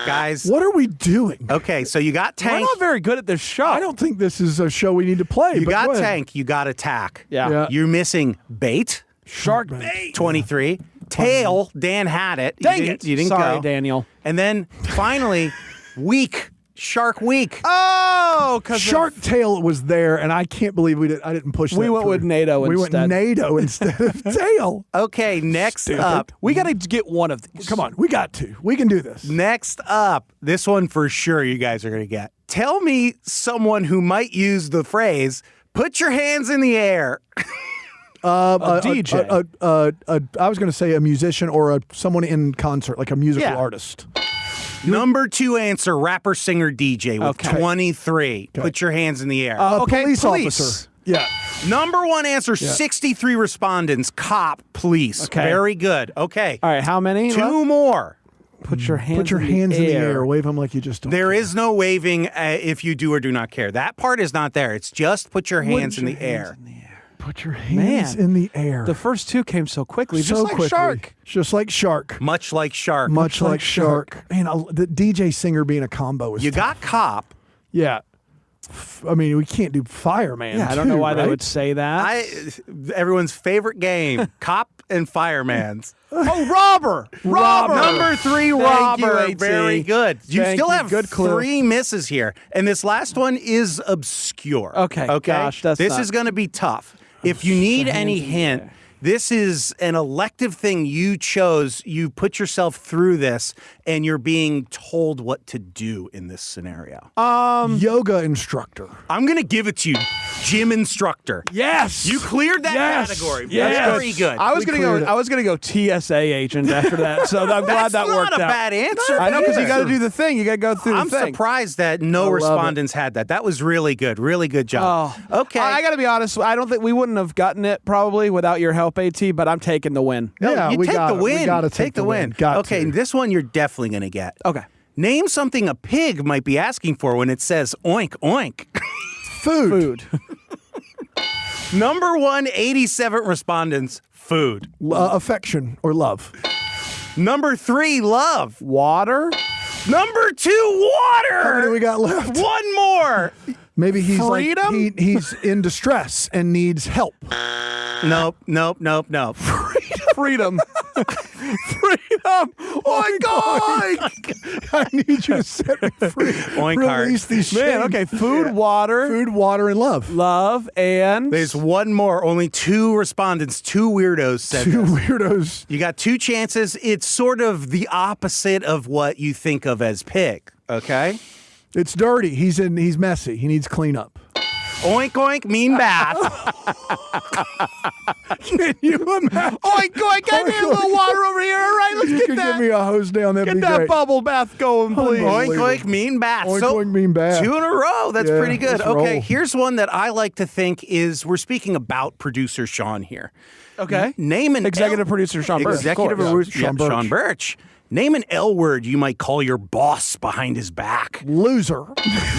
Guys. What are we doing? Okay, so you got We're Tank. not very good at this show. I don't think this is a show we need to play. You but got go ahead. Tank. You got Attack. Yeah. You're missing Bait. Shark bait. 23. Tail. Dan had it. Dang you it. didn't Sorry, go. Daniel. And then finally, Week. Shark Week. Oh, because Shark Tail was there, and I can't believe I didn't push that We went through. with NATO We instead. went NATO instead of Tail. Okay, next up. we got to get one of these. Come on, we got to. We can do this. Next up, this one for sure you guys are going to get. Tell me someone who might use the phrase, put your hands in the air. A DJ. I was going to say a musician or someone in concert, like a musical Yeah. artist. Number 2 answer, rapper, singer, DJ with Okay. 23. Put your hands in the air. Okay, police police. officer. Yeah. Number 1 answer, 63 respondents, cop, police. Okay. Very good. Okay. All right, how many? 2 more. Put your hands. Put your hands in the air. Wave them like you just don't. There is no waving if you do or do not care. That part is not there. It's just put your hands in the air. Put your hands in the air. The first 2 came so quickly, so just like quickly. Shark. Just like Shark. Much like Shark. Much like Shark. Man, the DJ singer being a combo is You tough. got cop. Yeah. I mean, we can't do fireman. Yeah, I don't know too, why they right? would say that. Everyone's favorite game, cop and fireman's. Oh, robber! Robber! Number 3, Thank robber. you, AT. Very good. You Thank still you. have Good clue. 3 misses here. And this last one is obscure. Okay, gosh, this that's not- is going to be tough. If you need any hint, this is an elective thing you chose. You put yourself through this, and you're being told what to do in this scenario. Yoga instructor. I'm going to give it to you, gym instructor. Yes. You cleared that Yes. category. Yes. Very good. I was We gonna go. cleared it. I was gonna go TSA agent after that. So I'm glad That's that not worked a out. bad answer. I know because you either. got to do the thing. You got to go through I'm the thing. surprised that no love it. respondents had that. That was really good. Really good job. Oh, Okay. I got to be honest. I don't think we wouldn't have gotten it probably without your help, AT. But I'm taking the win. No, Yeah, you we take got the it. We win. gotta take the win. Got okay, to. this one you're definitely going to get. Okay. Name something a pig might be asking for when it says oink, oink. Food. Number 1, 87 respondents, food. Affection or love. Number 3, love. Water. Number 2, water. How many we got left? One more. Maybe he's Freedom? like he's in distress and needs help. Nope. Freedom. Freedom. Oh my God. I need you to set me free. Oink heart. Release these Man. shame- Okay. Food, water, Food, water, and love. love, and There's one more. Only 2 respondents, 2 weirdos said Two this. weirdos. You got 2 chances. It's sort of the opposite of what you think of as pig, okay? It's dirty. He's messy. He needs cleanup. Oink, oink, mean bath. Can you imagine? Oink, oink, I need a little water over here. All right, let's You get could that. give me a hose down. That'd Get be that great. bubble bath going, please. Oink, Unbelievable. oink, mean bath. Oink, So, oink, mean bath. 2 in a row. That's Yeah, pretty good. let's Okay, roll. here's one that I like to think is we're speaking about producer Sean here. Okay. Name an Executive producer Sean Birch. of Executive course. producer Sean Birch. Sean Birch. Name an L word you might call your boss behind his back. Loser.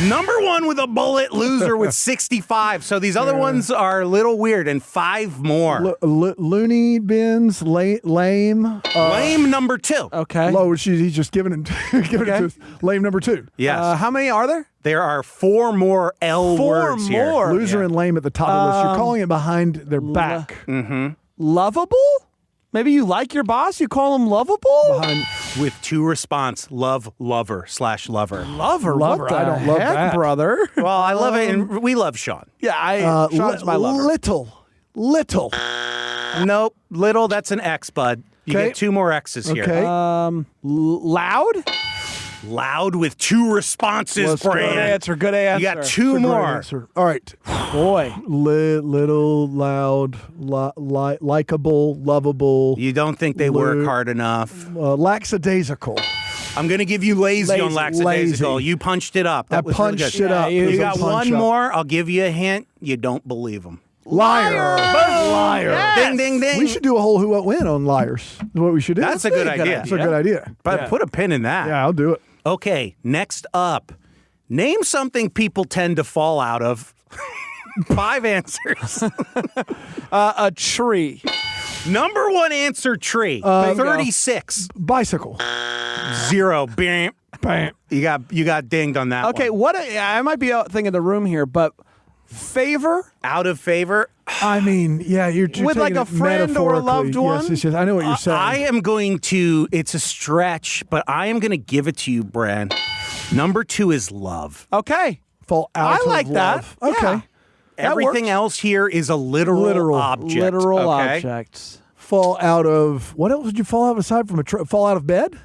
Number 1 with a bullet, loser with 65. So these other ones are a little weird, and 5 more. Looney bins. Lame. Lame number 2. Okay. Low. He's just giving it to us. Lame number 2. Yes. How many are there? There are 4 more L 4 words here. more. Loser and lame at the top of the list. You're calling it behind their back. Lovable? Maybe you like your boss. You call him lovable. Behind with 2 response, love, lover / lover. Lover. Lover, What the I don't love heck, that. brother? Well, I love it, and we love Sean. Yeah, Sean's my lover. Little. Nope, little, that's an X, bud. You Okay. get 2 more X's here. Okay. Loud? Loud with 2 responses, Let's go. Good Brand. answer. Good answer. You got 2 more. All right. Boy. Little, loud, likable, lovable, You don't think they work Luke. hard enough. lackadaisical. I'm going to give you lazy on lackadaisical. Lazy. You punched it up. That I was really punched good. it up. Yeah, You It was a got punch one up. more. I'll give you a hint. You don't believe them. Liar. Liar. Yes. Ding, ding, ding. We should do a whole who, what, when on liars. Is what we should do. That's a good idea. That's a good idea. But Yeah. put a pin in that. Yeah, I'll do it. Okay, next up. Name something people tend to fall out of. 5 answers. A tree. Number 1 answer, tree. 36. Bicycle. 0. Bam. Bam. You got dinged on that Okay, one. I might be out thinking the room here, but favor? Out of favor. I mean, yeah, you're With, like, taking a it friend or a loved metaphorically. one? Yes, I know what you're saying. I am going to, it's a stretch, but I am going to give it to you, Bran. Number 2 is love. Okay. Fall out I of like that. love. Okay. Yeah. That Everything works. else here is a literal object. Literal okay? objects. Fall out of, what else would you fall out of aside from fall out of bed?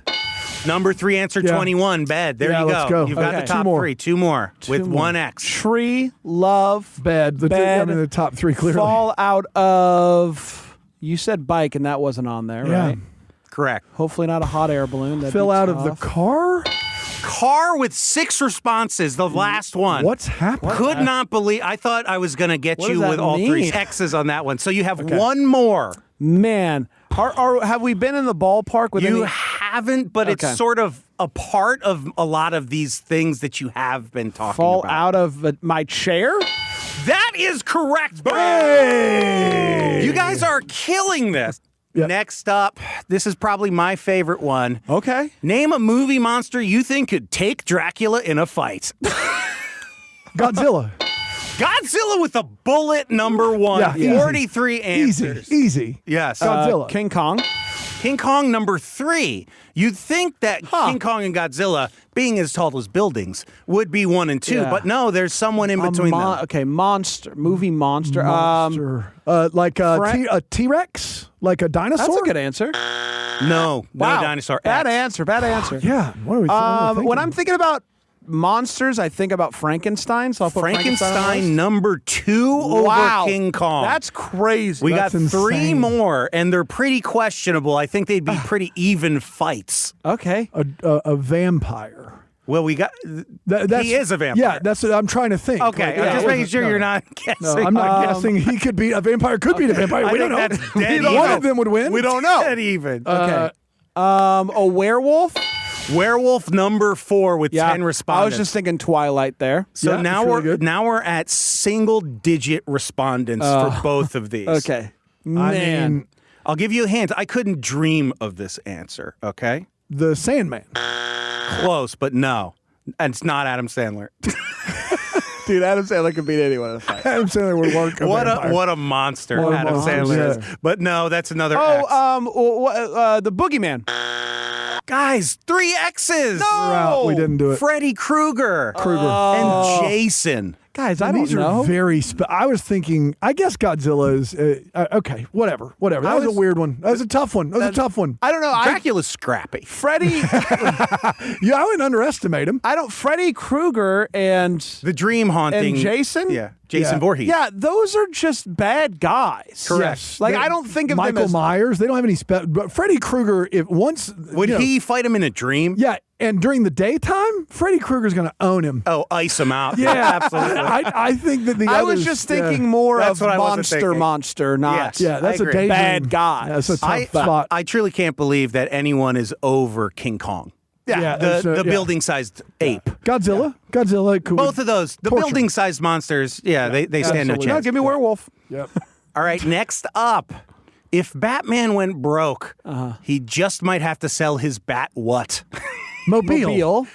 Number 3 answer, Yeah. 21, bed. There Yeah, you go. let's go. You've got Okay. the 2 top more. 3. 2 more with more. 1 X. Tree, love, Bed. I mean, the top 3 clearly. fall out of. You said bike, and that wasn't on there, Yeah. right? Correct. Hopefully not a hot air balloon. That'd Fill be out of the tough. car? Car with 6 responses, the last one. What's happening? Could not believe. I thought I was going to get What you does that with all 3 mean? X's on that one. So you have 1 more. Man, have we been in the ballpark with You any? haven't, but Okay. it's sort of a part of a lot of these things that you have been talking Fall about. out of my chair? That is correct, bro. Hey! You guys are killing this. Yep. Next up, this is probably my favorite one. Okay. Name a movie monster you think could take Dracula in a fight. Godzilla. Godzilla with a bullet, number 1. Yeah, easy. 43 answers. Easy. Yes. Godzilla. King Kong. King Kong, number 3. You'd think that King Kong and Godzilla, being as tall as buildings, would be 1 and 2, Yeah. but no, there's someone in between them. Okay, monster. Movie monster. Monster. Like a T-Rex? Like a dinosaur? That's a good answer. No, Wow. no dinosaur. Bad X. answer. Bad answer. Yeah. What are we thinking? When I'm thinking about monsters, I think about Frankenstein. So I'll put Frankenstein on the Frankenstein, list. number 2 Wow. over King Kong. That's crazy. We That's got 3 insane. more, and they're pretty questionable. I think they'd be pretty even fights. Okay. a vampire. Well, we got. That's, he is a vampire. Yeah, that's what I'm trying to think. Okay, Like, I'm yeah, just I making wasn't- sure no. you're not guessing. No, I'm not guessing he could be a vampire. Could be a vampire. I We don't know. think that's dead One even. of them would win. We don't know. Dead even. Okay. A werewolf. Werewolf number 4 with 10 I respondents. was just thinking Twilight there. so Yeah, now it's really we're good. now we're at single-digit respondents for both of these. Okay. I Man. mean, I'll give you a hint. I couldn't dream of this answer. Okay, the Sandman. close, but no, and it's not Adam Sandler. Dude, Adam Sandler could beat anyone in a fight. Adam Sandler would work. What a monster What a Adam monster, Sandler yeah. is. But no, that's another X. The Boogeyman. Guys, 3 X's. We're out. We didn't do it. Freddy Krueger. And Jason. Guys, I And don't these know. are very. I was thinking. I guess Godzilla is okay. Whatever. That was a weird one. That was a tough one. That was a tough one. I don't know. Dracula's scrappy. Freddie. Yeah, I wouldn't underestimate him. Freddy Krueger and The dream haunting. Jason. Yeah. Jason Yeah. Voorhees. Yeah, those are just bad guys. Correct. Like They- I don't think of Michael them as Myers. They don't have any but Freddy Krueger. If once Would you know, he fight him in a dream? Yeah, and during the daytime, Freddy Krueger's going to own him. Oh, ice him out. Yeah, absolutely. I think that the I others, was just thinking more That's of what I wasn't thinking. monster, not Yes. Yeah, that's I a agree. daydream. Bad guys. That's a tough I spot. I truly can't believe that anyone is over King Kong. Yeah, the it's, yeah. building-sized ape. Godzilla. Cool. Both of those, the Torture. building-sized monsters. Yeah, they stand no absolutely. chance. No, give me werewolf. Yep. All right, next up. If Batman went broke, he just might have to sell his bat what? Mobile.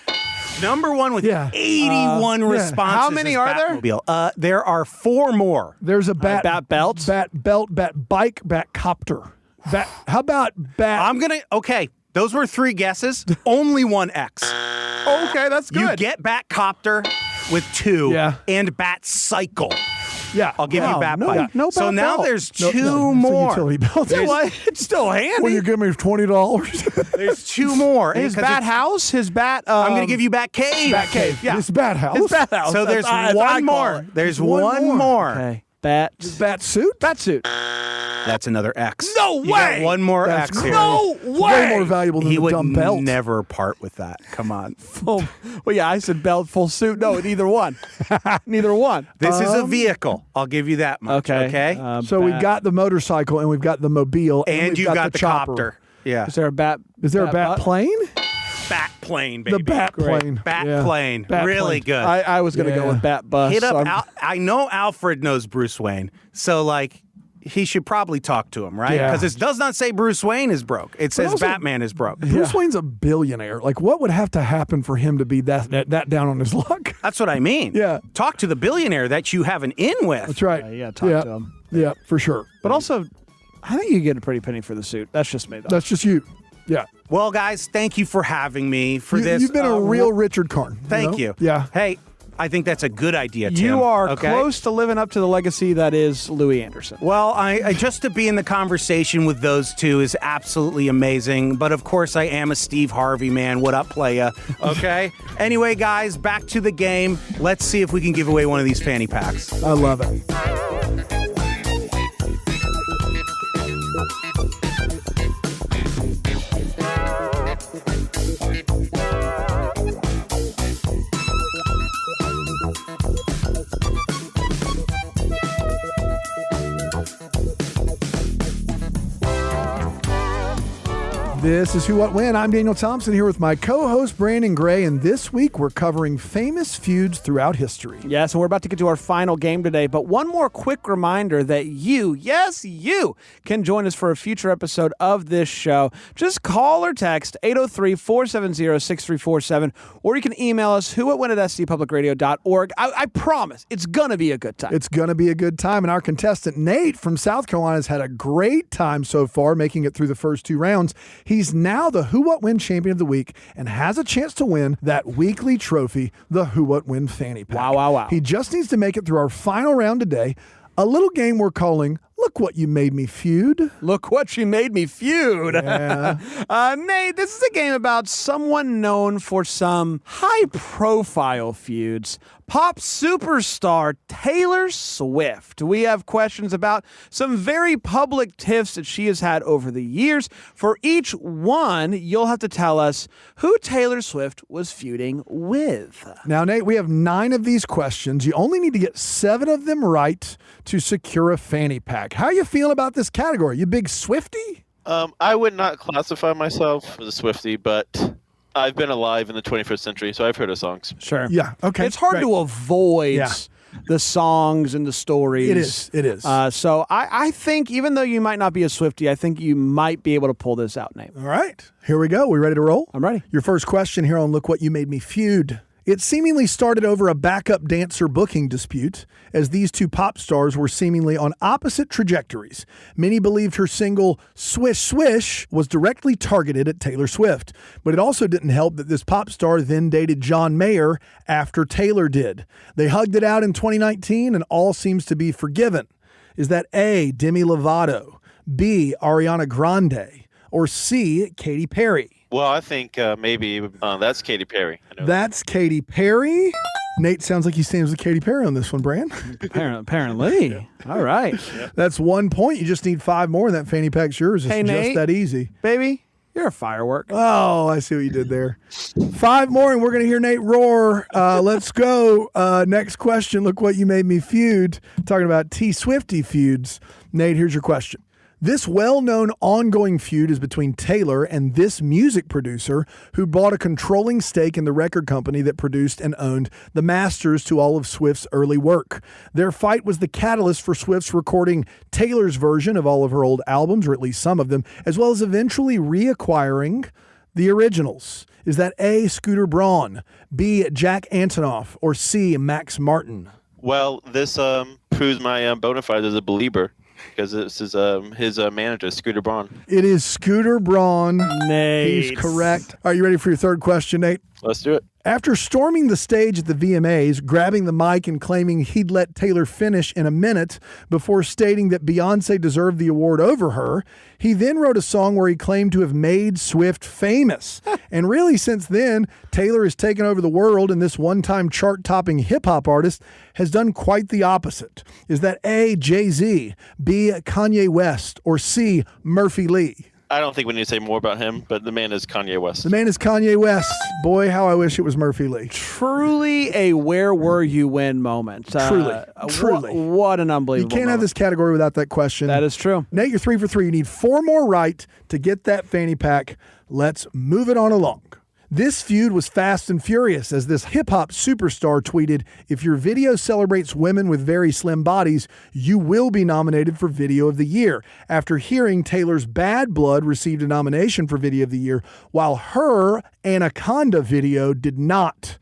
Number 1 with Yeah. 81 responses. How many is are there? Batmobile. There are 4 more. There's a bat. bat belt? Bat belt. Bat bike. Bat copter. Bat. How about bat? Okay. Those were 3 guesses. Only 1 X. Okay, that's good. You get Bat Copter with 2 Yeah. and Bat Cycle. Yeah. I'll give you Bat no, Bike. no So Bat now belt. there's No, 2 no, it's a more. utility belt. It's still handy. Will you give me $20? There's 2 more. His 'Cause bat it's- house, his bat. I'm going to give you Bat Cave. Bat cave. Yeah, This bat house. his bat house. So That's- there's I one call more. it. There's One one more. more. Okay, bat. Bat suit? Bat suit. That's another X. No You got way! one more That's X here. No Way way. more valuable than He the would dumb belt. never part with that. Come on. Well, yeah, I said belt, full suit. No, neither one. Neither one. This is a vehicle. I'll give you that much. Okay. So we've got the motorcycle and we've got the mobile and we've you got the chopper. copter. Yeah. Is there a bat? Is there a bat butt? plane? Bat plane, baby. The bat plane. Bat Yeah. plane. Bat really plane. good. I was gonna go Yeah. with bat bus. Hit so up. I'm- I know Alfred knows Bruce Wayne, so like he should probably talk to him, right? Yeah. Because it does not say Bruce Wayne is broke. It says also- Batman is broke. Bruce Wayne's a billionaire. Like, what would have to happen for him to be that down on his luck? That's what I mean. Yeah. Talk to the billionaire that you have an in with. That's right. Yeah, talk to him. Yeah, for sure. But also, I think you get a pretty penny for the suit. That's just me, though. That's just you. Yeah. Well, guys, thank you for having me for this. You've been a real Richard Karn. Thank know? you. Yeah. Hey, I think that's a good idea, Tim. You are okay? close to living up to the legacy that is Louis Anderson. Well, I just to be in the conversation with those two is absolutely amazing. But of course, I am a Steve Harvey man. What up, playa? Okay. Anyway, guys, back to the game. Let's see if we can give away one of these fanny packs. I love it. This is Who What When. I'm Daniel Thompson here with my co-host Brandon Gray, and this week we're covering famous feuds throughout history. Yes, and we're about to get to our final game today, but one more quick reminder that you, yes, you, can join us for a future episode of this show. Just call or text 803-470-6347, or you can email us whowhatwhen@scpublicradio.org. I promise, it's going to be a good time. It's going to be a good time, and our contestant Nate from South Carolina has had a great time so far, making it through the first 2 rounds. He's now the Who What When champion of the week and has a chance to win that weekly trophy, the Who What When fanny pack. Wow, wow, wow. He just needs to make it through our final round today, a little game we're calling Look What You Made Me Feud. Look what you made me feud. Yeah. Nate, this is a game about someone known for some high-profile feuds. Pop superstar Taylor Swift. We have questions about some very public tiffs that she has had over the years. For each one, you'll have to tell us who Taylor Swift was feuding with. Now, Nate, we have 9 of these questions. You only need to get 7 of them right to secure a fanny pack. How are you feeling about this category? You big Swiftie? I would not classify myself as a Swiftie, but I've been alive in the 21st century, so I've heard her songs. Sure. Yeah, okay. It's hard great. to avoid Yeah. the songs and the stories. It is. It is. So I think even though you might not be a Swiftie, I think you might be able to pull this out, Nate. All right, here we go. We ready to roll? I'm ready. Your first question here on Look What You Made Me Feud. It seemingly started over a backup dancer booking dispute, as these 2 pop stars were seemingly on opposite trajectories. Many believed her single Swish Swish was directly targeted at Taylor Swift, but it also didn't help that this pop star then dated John Mayer after Taylor did. They hugged it out in 2019 and all seems to be forgiven. Is that A, Demi Lovato, B, Ariana Grande, or C, Katy Perry? Well, I think maybe that's Katy Perry. I know. That's Katy Perry. Nate sounds like he stands with Katy Perry on this one, Brand. Apparently. All right. That's 1 point. You just need 5 more, and that fanny pack's yours. It's Hey, just Nate. that easy. Baby, you're a firework. Oh, I see what you did there. 5 more, and we're going to hear Nate roar. Let's go. Next question. Look what you made me feud. Talking about T-Swiftie feuds. Nate, here's your question. This well-known ongoing feud is between Taylor and this music producer who bought a controlling stake in the record company that produced and owned the masters to all of Swift's early work. Their fight was the catalyst for Swift's recording Taylor's version of all of her old albums, or at least some of them, as well as eventually reacquiring the originals. Is that A, Scooter Braun, B, Jack Antonoff, or C, Max Martin? Well, this proves my bona fides as a believer. because this is his manager, Scooter Braun. It is Scooter Braun. Nate. He's correct. Are you ready for your third question, Nate? Let's do it. After storming the stage at the VMAs, grabbing the mic and claiming he'd let Taylor finish in a minute before stating that Beyonce deserved the award over her, he then wrote a song where he claimed to have made Swift famous. And really, since then, Taylor has taken over the world, and this one-time chart-topping hip-hop artist has done quite the opposite. Is that A, Jay-Z, B, Kanye West, or C, Murphy Lee? I don't think we need to say more about him, but the man is Kanye West. The man is Kanye West. Boy, how I wish it was Murphy Lee. Truly a where were you when moment. Truly. What an unbelievable You can't have moment. this category without that question. That is true. Nate, you're 3 for 3. You need 4 more right to get that fanny pack. Let's move it on along. This feud was fast and furious as this hip-hop superstar tweeted, "If your video celebrates women with very slim bodies, you will be nominated for Video of the Year," after hearing Taylor's Bad Blood received a nomination for Video of the Year, while her Anaconda video did not.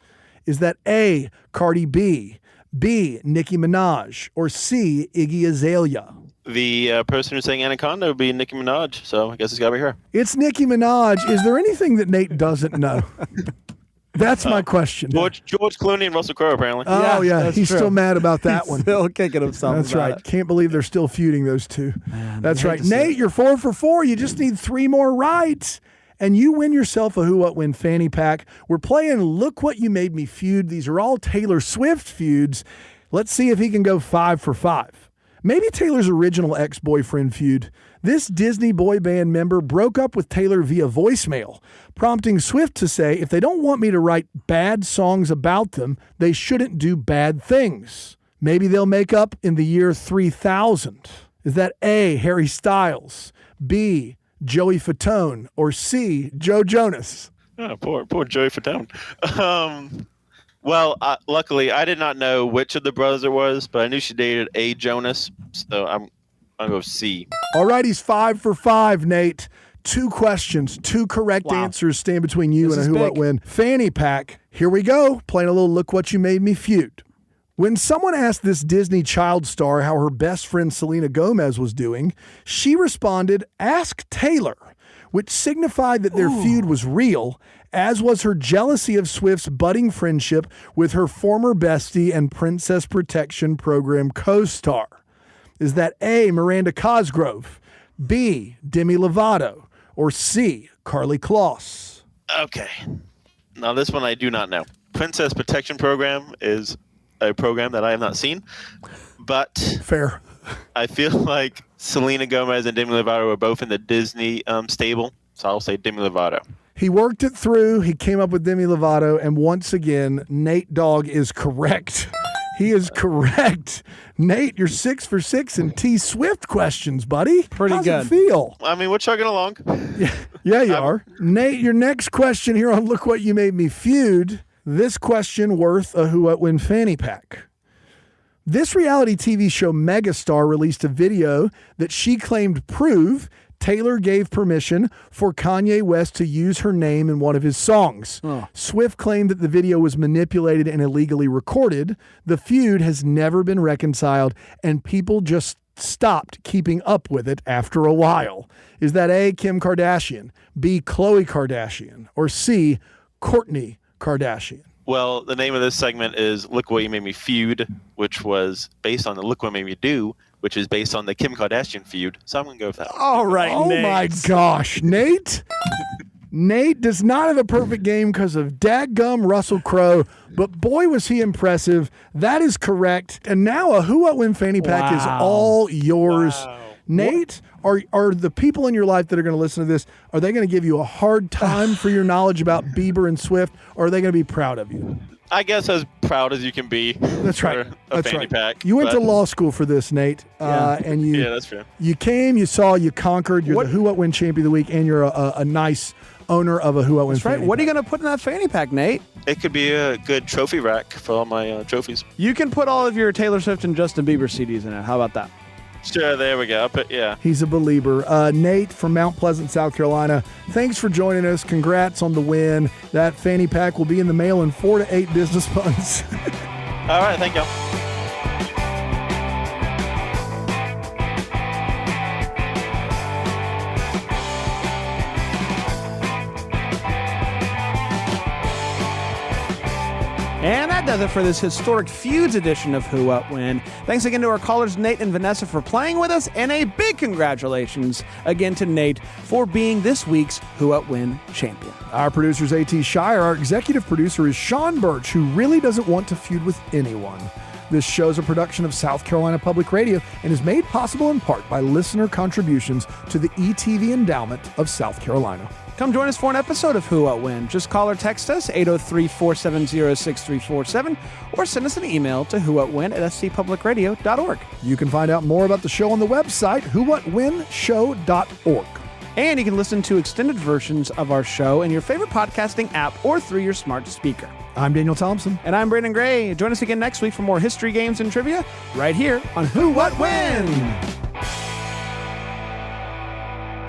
Is that A, Cardi B, Nicki Minaj, or C, Iggy Azalea? The person who's saying Anaconda would be Nicki Minaj, so I guess it's got to be her. It's Nicki Minaj. Is there anything that Nate doesn't know? That's my question. George Clooney and Russell Crowe, apparently. Oh, yeah. that's He's true. still mad about that one. Still kicking himself. That's about right. it. Can't believe they're still feuding, those two. That's hate right. to see Nate, you're 4 for 4. You just need 3 more right. And you win yourself a Who What Win fanny pack. We're playing Look What You Made Me Feud. These are all Taylor Swift feuds. Let's see if he can go 5 for 5. Maybe Taylor's original ex-boyfriend feud. This Disney boy band member broke up with Taylor via voicemail, prompting Swift to say if they don't want me to write bad songs about them, they shouldn't do bad things. Maybe they'll make up in the year 3000. Is that A, Harry Styles, B, Joey Fatone, or C, Joe Jonas? Oh, poor Joey Fatone. Well, luckily, I did not know which of the brothers it was, but I knew she dated A. Jonas, so I'm going to go C. All right, he's 5 for 5, Nate. 2 questions, 2 correct answers stand between you This and a is Who What big. Win fanny pack. Here we go, playing a little Look What You Made Me feud. When someone asked this Disney child star how her best friend Selena Gomez was doing, she responded, "Ask Taylor," which signified that their feud was real, as was her jealousy of Swift's budding friendship with her former bestie and Princess Protection Program co-star. Is that A, Miranda Cosgrove, B, Demi Lovato, or C, Carly Kloss? Okay. Now, this one I do not know. Princess Protection Program is a program that I have not seen, but Fair. I feel like Selena Gomez and Demi Lovato are both in the Disney stable, so I'll say Demi Lovato. He worked it through. He came up with Demi Lovato, and once again, Nate Dogg is correct. He is correct. Nate, you're 6 for 6 in T Swift questions, buddy. Pretty How's good. it feel? I mean, we're chugging along. Yeah, you are. Nate, your next question here on Look What You Made Me feud. This question worth a Who What Win fanny pack. This reality TV show Megastar released a video that she claimed prove Taylor gave permission for Kanye West to use her name in one of his songs. Swift claimed that the video was manipulated and illegally recorded. The feud has never been reconciled, and people just stopped keeping up with it after a while. Is that A, Kim Kardashian, B, Khloe Kardashian, or C, Kourtney Kardashian? Well, the name of this segment is Look What You Made Me Feud, which was based on the Look What You Made Me Do, which is based on the Kim Kardashian feud. So I'm going to go with that. All right, Oh Nate. my gosh, Nate. Nate does not have a perfect game because of dadgum Russell Crowe, but boy was he impressive. That is correct. And now a Who What Win fanny pack is Wow. all yours. Wow. Nate, are the people in your life that are going to listen to this, are they going to give you a hard time for your knowledge about Bieber and Swift, or are they going to be proud of you? I guess as proud as you can be. That's right. For a That's fanny right. pack. You went to but- law school for this, Nate, and Yeah, that's fair. you came, you saw, you conquered. You're What- the Who What Win champion of the week, and you're a nice owner of a Who What Win. That's right. What are you going to put in that fanny pack, Nate? It could be a good trophy rack for all my trophies. You can put all of your Taylor Swift and Justin Bieber CDs in it. How about that? Sure, there we go. Yeah. He's a believer. Nate from Mount Pleasant, South Carolina. Thanks for joining us. Congrats on the win. That fanny pack will be in the mail in 4 to 8 business months. All right, thank y'all. And that does it for this historic Feuds edition of Who, What, When. Thanks again to our callers Nate and Vanessa for playing with us, and a big congratulations again to Nate for being this week's Who, What, When champion. Our producer is A.T. Shire. Our executive producer is Sean Birch, who really doesn't want to feud with anyone. This show is a production of South Carolina Public Radio and is made possible in part by listener contributions to the ETV Endowment of South Carolina. Come join us for an episode of Who, What, When. Just call or text us, 803-470-6347, or send us an email to whowhatwhen@scpublicradio.org. You can find out more about the show on the website, whowhatwhenshow.org. And you can listen to extended versions of our show in your favorite podcasting app or through your smart speaker. I'm Daniel Thompson. And I'm Brandon Gray. Join us again next week for more history, games, and trivia right here on Who, What, When.